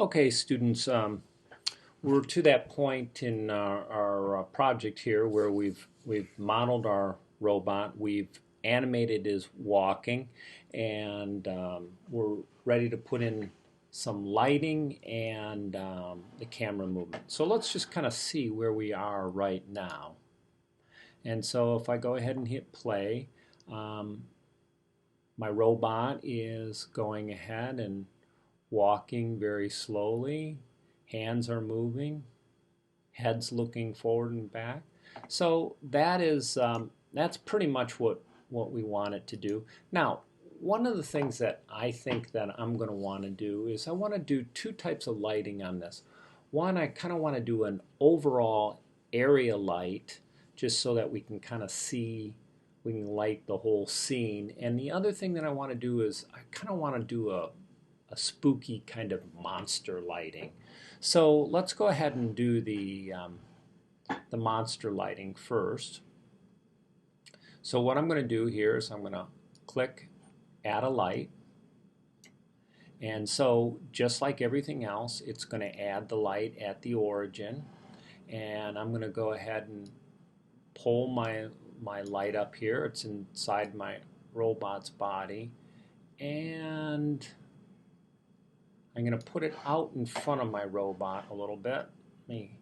Okay, students, we're to that point in our project here where we've modeled our robot, we've animated his walking, and we're ready to put in some lighting and the camera movement. So let's just kind of see where we are right now. And so if I go ahead and hit play, um, my robot is going ahead and walking very slowly. Hands are moving, head's looking forward and back. So that's pretty much what we want it to do. Now, one of the things that I think that I'm going to want to do is I want to do two types of lighting on this. One, I kind of want to do an overall area light just so that we can kind of see, we can light the whole scene. And the other thing that I want to do is I kind of want to do a spooky kind of monster lighting. So let's go ahead and do the monster lighting first. So what I'm going to do here is I'm going to click add a light. And so just like everything else, it's going to add the light at the origin. And I'm going to go ahead and pull my light up here. It's inside my robot's body. And I'm going to put it out in front of my robot a little bit. Let me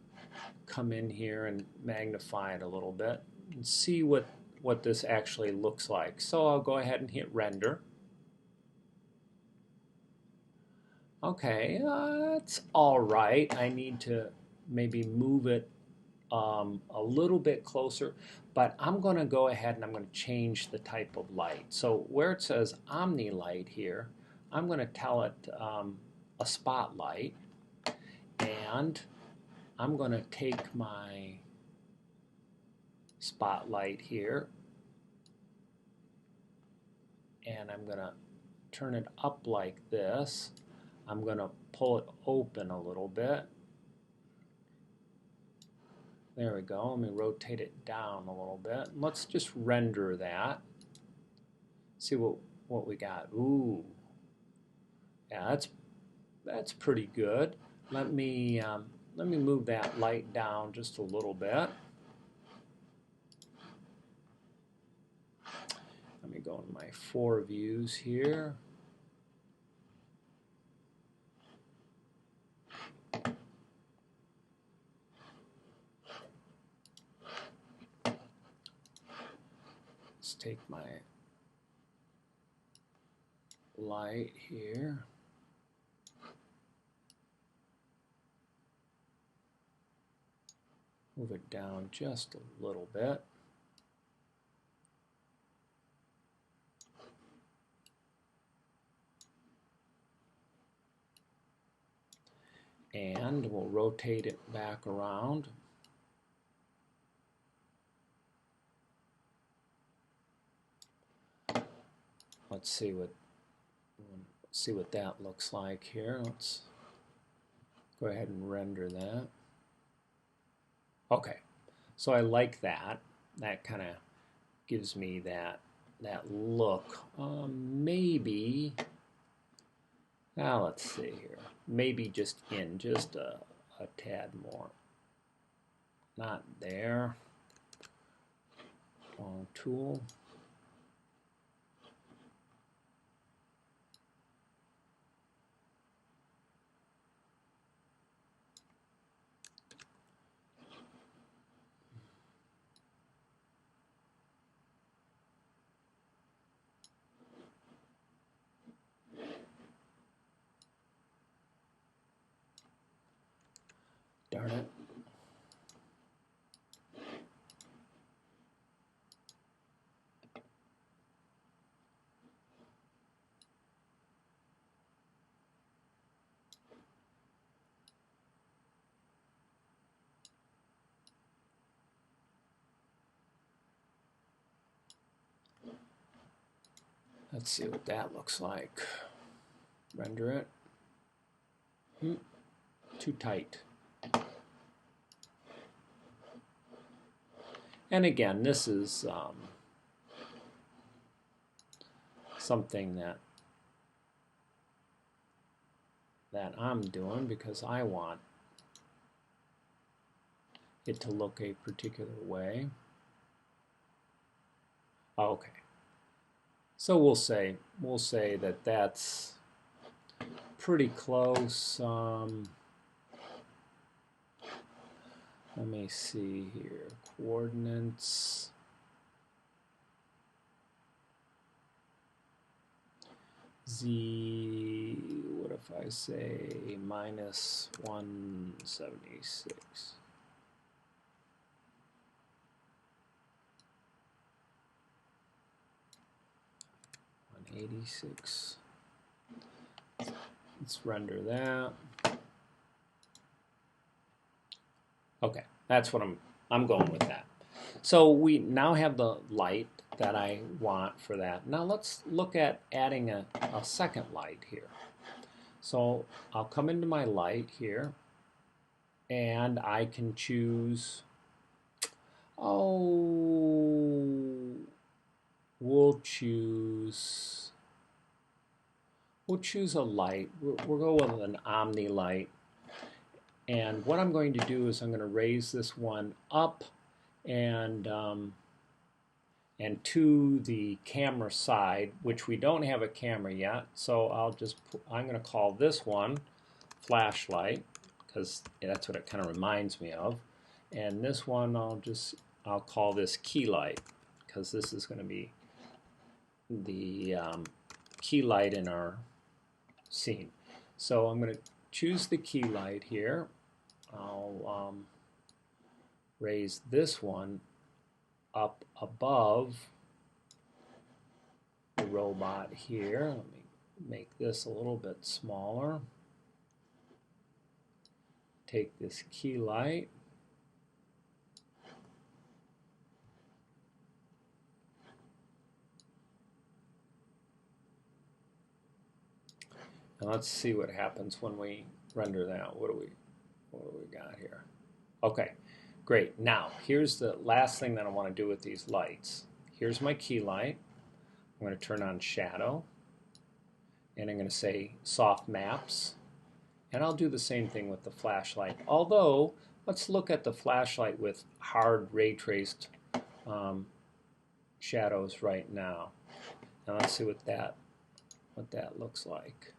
come in here and magnify it a little bit and see what this actually looks like. So I'll go ahead and hit render. Okay, that's all right. I need to maybe move it a little bit closer, but I'm going to go ahead and I'm going to change the type of light. So where it says Omni Light here, I'm going to tell it a spotlight, and I'm going to take my spotlight here and I'm going to turn it up like this. I'm going to pull it open a little bit. There we go. Let me rotate it down a little bit. Let's just render that. See what we got. Ooh, yeah, that's pretty good. Let me move that light down just a little bit. Let me go in my 4 views here. Let's take my light here. Move it down just a little bit. And we'll rotate it back around. Let's see what that looks like here. Let's go ahead and render that. Okay, so I like that. That kind of gives me that look. Maybe, now let's see here. Maybe just a tad more. Not there. Wrong tool. Darn it. Let's see what that looks like. Render it. Too tight. And again, this is something that that I'm doing because I want it to look a particular way. Okay. So we'll say that that's pretty close. Let me see here. Coordinates. Z, what if I say minus 176? 186. Let's render that. Okay, that's what I'm going with that. So we now have the light that I want for that. Now let's look at adding a second light here. So I'll come into my light here and I can choose, we'll choose a light. We'll go with an omni light. And what I'm going to do is I'm going to raise this one up and to the camera side, which we don't have a camera yet. So I'm going to call this one flashlight because that's what it kind of reminds me of. And this one I'll call this key light because this is going to be the key light in our scene. So I'm going to choose the key light here. I'll raise this one up above the robot here. Let me make this a little bit smaller. Take this key light. And let's see what happens when we render that. What do we got here? Okay, great. Now, here's the last thing that I want to do with these lights. Here's my key light. I'm going to turn on shadow, and I'm going to say soft maps. And I'll do the same thing with the flashlight. Although, let's look at the flashlight with hard ray traced shadows right now. Now let's see what that looks like.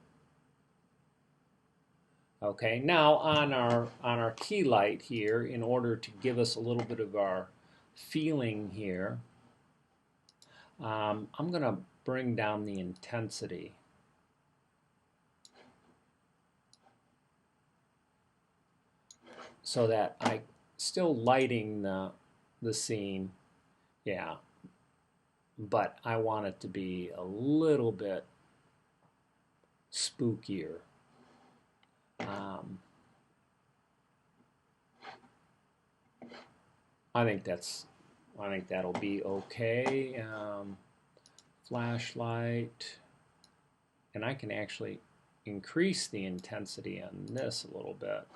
Okay, now on our key light here, in order to give us a little bit of our feeling here, I'm going to bring down the intensity. So that I still lighting the scene, yeah, but I want it to be a little bit spookier. I think that'll be okay. Flashlight, and I can actually increase the intensity on this a little bit.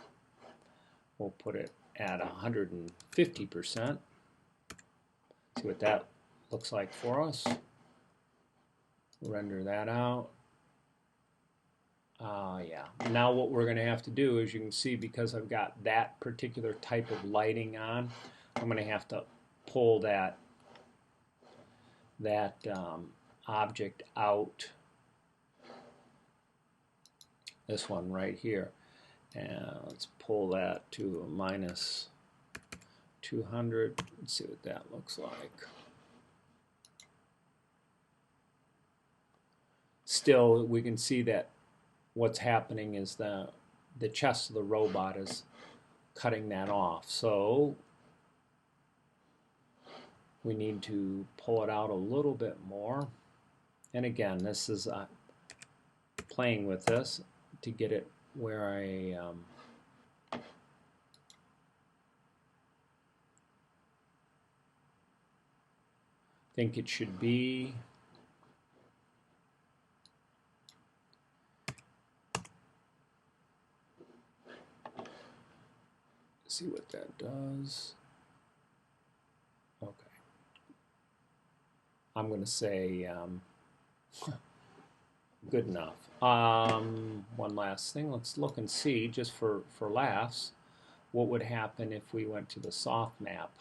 We'll put it at 150%. See what that looks like for us. Render that out. Yeah. Now what we're going to have to do is, you can see, because I've got that particular type of lighting on, I'm going to have to pull that object out. This one right here. And let's pull that to a minus 200. Let's see what that looks like. Still, we can see that what's happening is the chest of the robot is cutting that off. So we need to pull it out a little bit more. And again, this is playing with this to get it where I think it should be. See what that does. Okay. I'm going to say Good enough. One last thing. Let's look and see, just for laughs, what would happen if we went to the soft map.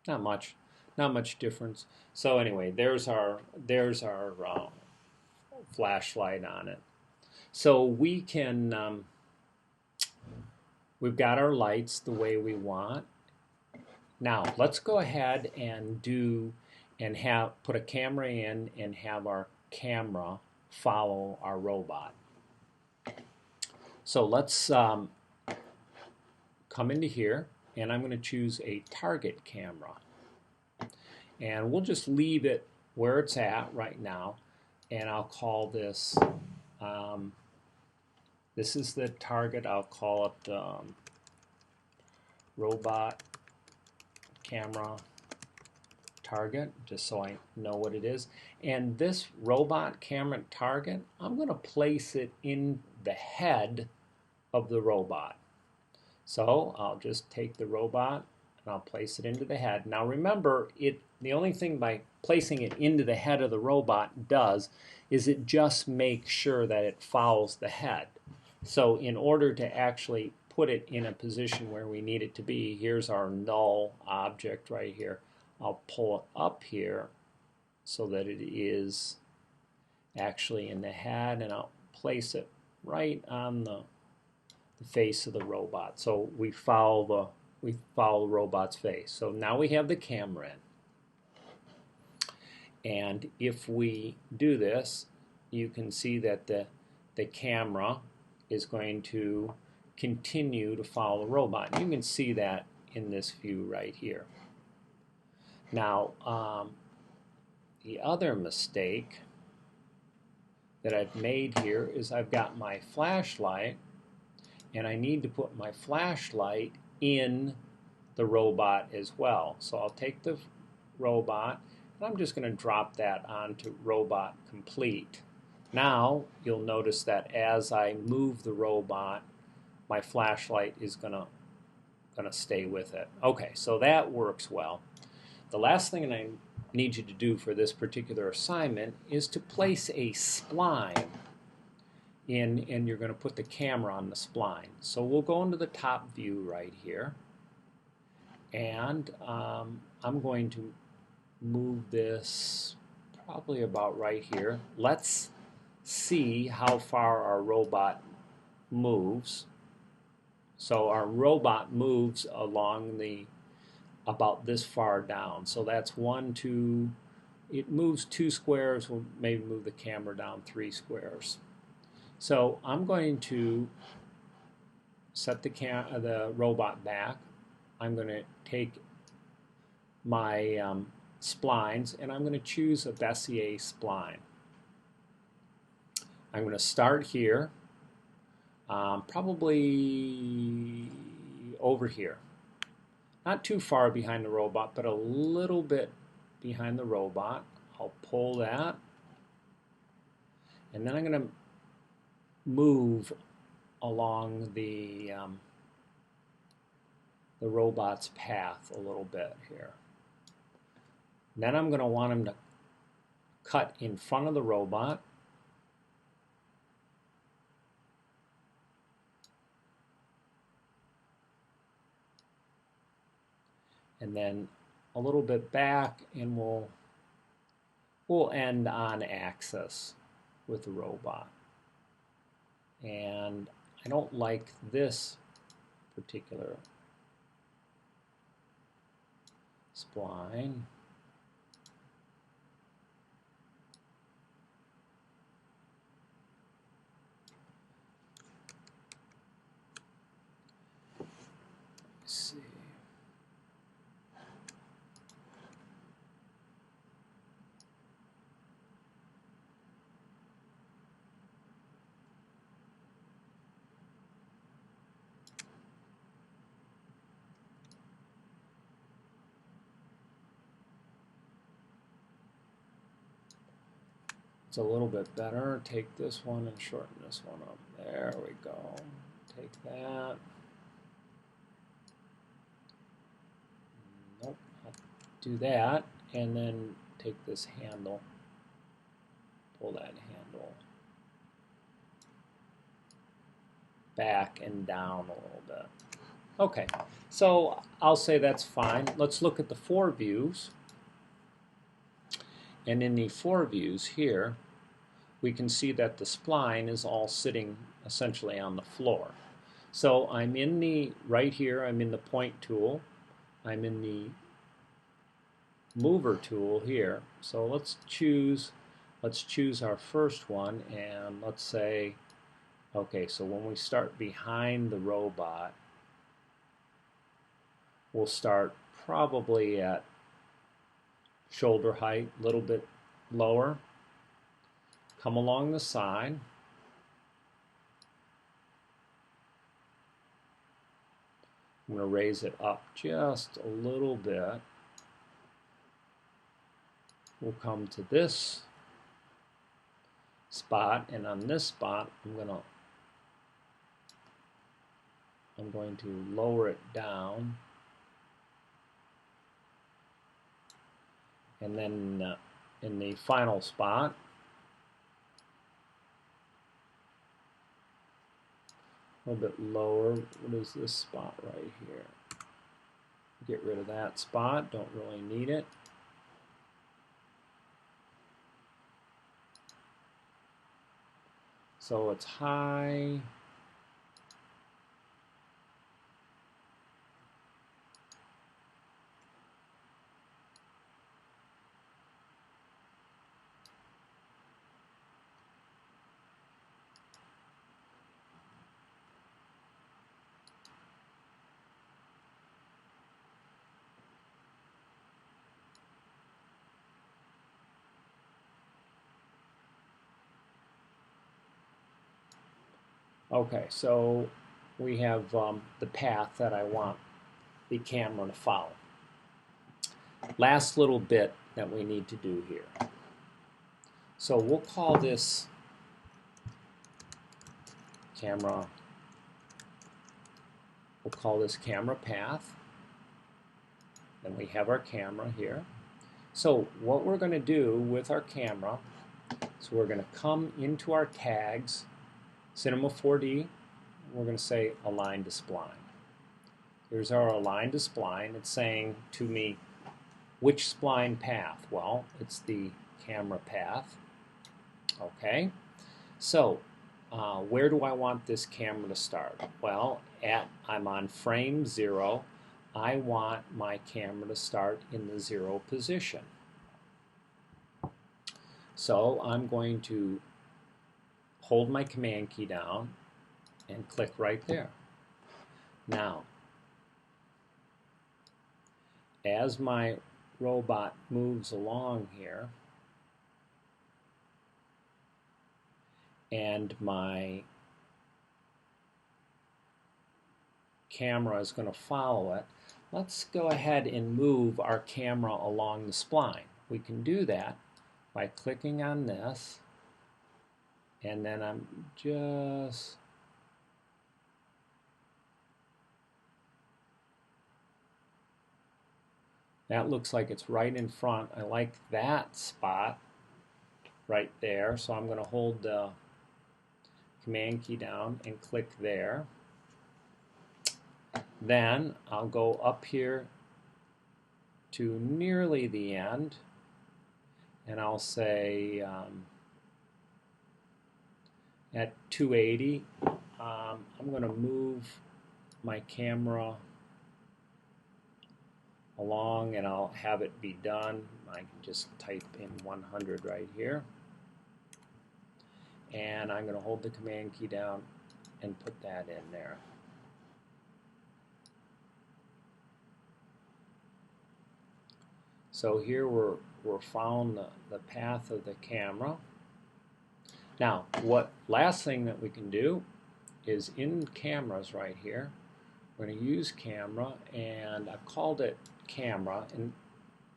Not much. Not much difference. So anyway, there's our flashlight on it. So we can, we've got our lights the way we want. Now let's go ahead and put a camera in and have our camera follow our robot. So let's come into here, and I'm going to choose a target camera. And we'll just leave it where it's at right now, and I'll call this, this is the target, I'll call it robot camera target, just so I know what it is. And this robot camera target, I'm going to place it in the head of the robot. So I'll just take the robot and I'll place it into the head. Now remember, the only thing by placing it into the head of the robot does is it just makes sure that it follows the head. So in order to actually put it in a position where we need it to be, here's our null object right here. I'll pull it up here so that it is actually in the head, and I'll place it right on the face of the robot. So we follow the robot's face. So now we have the camera in. And if we do this, you can see that the camera is going to continue to follow the robot. You can see that in this view right here. Now, the other mistake that I've made here is I've got my flashlight, and I need to put my flashlight in the robot as well. So I'll take the robot, and I'm just going to drop that onto robot complete. Now you'll notice that as I move the robot, my flashlight is gonna stay with it. Okay, so that works well. The last thing I need you to do for this particular assignment is to place a spline in, and you're going to put the camera on the spline. So we'll go into the top view right here, and I'm going to move this probably about right here. Let's see how far our robot moves. So our robot moves along about this far down. So that's 1, 2, it moves 2 squares. We'll maybe move the camera down 3 squares. So I'm going to set the robot back. I'm going to take my splines, and I'm going to choose a Bezier spline. I'm going to start here, probably over here. Not too far behind the robot, but a little bit behind the robot. I'll pull that, and then I'm going to move along the robot's path a little bit here. Then I'm going to want him to cut in front of the robot. And then a little bit back, and we'll end on axis with the robot. And I don't like this particular spline. Let's see. It's a little bit better. Take this one and shorten this one up. There we go. Take that. Nope, not do that, and then take this handle, pull that handle back and down a little bit. Okay, so I'll say that's fine. Let's look at the 4 views. And in the 4 views here, we can see that the spline is all sitting essentially on the floor. So I'm in the, right here, I'm in the point tool. I'm in the mover tool here. So let's choose our first one, and let's say, okay, so when we start behind the robot, we'll start probably at shoulder height, a little bit lower. Come along the side. I'm going to raise it up just a little bit. We'll come to this spot, and on this spot I'm going to lower it down, and then in the final spot, a little bit lower. What is this spot right here? Get rid of that spot, don't really need it. So it's high. Okay, so we have the path that I want the camera to follow. Last little bit that we need to do here. So we'll call this camera, we'll call this camera path. Then we have our camera here. So what we're going to do with our camera, so we're going to come into our tags, Cinema 4D, we're going to say align to spline. Here's our align to spline. It's saying to me, which spline path? Well, it's the camera path. Okay, so where do I want this camera to start? Well, I'm on frame 0. I want my camera to start in the 0 position. So I'm going to hold my command key down and click right there. Now, as my robot moves along here, and my camera is going to follow it, let's go ahead and move our camera along the spline. We can do that by clicking on this, and then I'm just that looks like it's right in front. I like that spot right there, so I'm going to hold the command key down and click there. Then I'll go up here to nearly the end, and I'll say at 280, I'm going to move my camera along, and I'll have it be done. I can just type in 100 right here, and I'm going to hold the command key down and put that in there. So here we're found the path of the camera. Now, what last thing that we can do is in cameras right here, we're going to use camera, and I've called it camera, and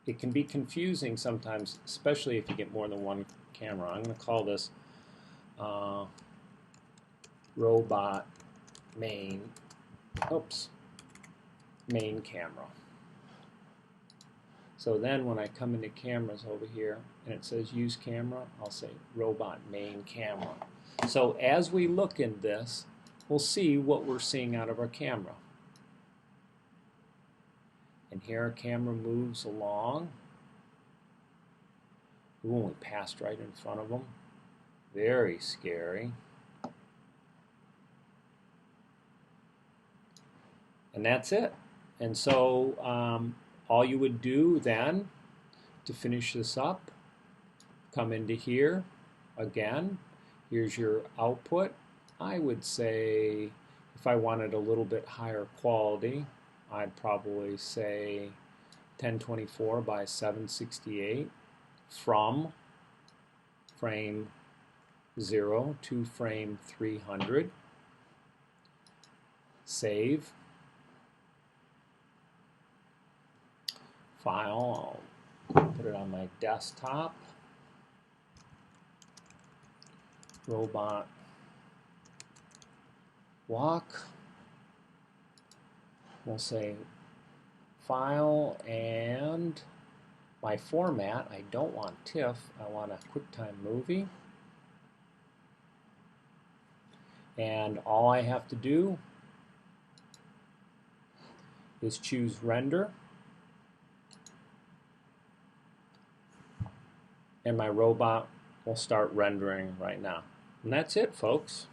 it can be confusing sometimes, especially if you get more than one camera. I'm going to call this robot main camera. So then when I come into cameras over here and it says use camera, I'll say robot main camera. So as we look in this, we'll see what we're seeing out of our camera. And here our camera moves along. Ooh, we passed right in front of them. Very scary. And that's it. And so all you would do then to finish this up, come into here again. Here's your output. I would say if I wanted a little bit higher quality, I'd probably say 1024 by 768 from frame 0 to frame 300. Save. File, I'll put it on my desktop. Robot walk. We'll say file, and my format, I don't want TIFF, I want a QuickTime movie. And all I have to do is choose render. And my robot will start rendering right now. And that's it, folks.